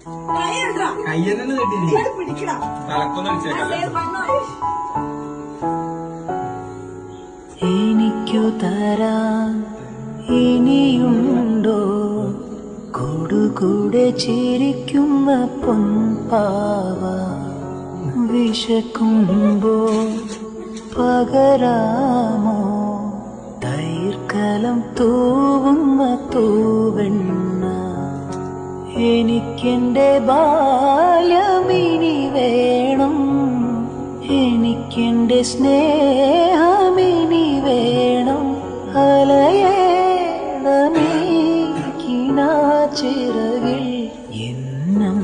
കയ്യെന്നെ കേട്ടില്ലേ തലക്കൊന്നും എനിക്കു തരാൻ ഇനിയുണ്ടോ കൂടുകൂടെ ചിരിക്കുന്ന പൊൻപാവ വിശക്കുമ്പോൾ പകരാമോ തൈർക്കലം തൂവുന്ന തൂവെണ്ണ എനിക്കെന്റെ ബാല്യമിനി വേണം എനിക്കെന്റെ സ്നേഹമിനി വേണം അലയേണമേ കിനാ ചിറകിൽ എന്നും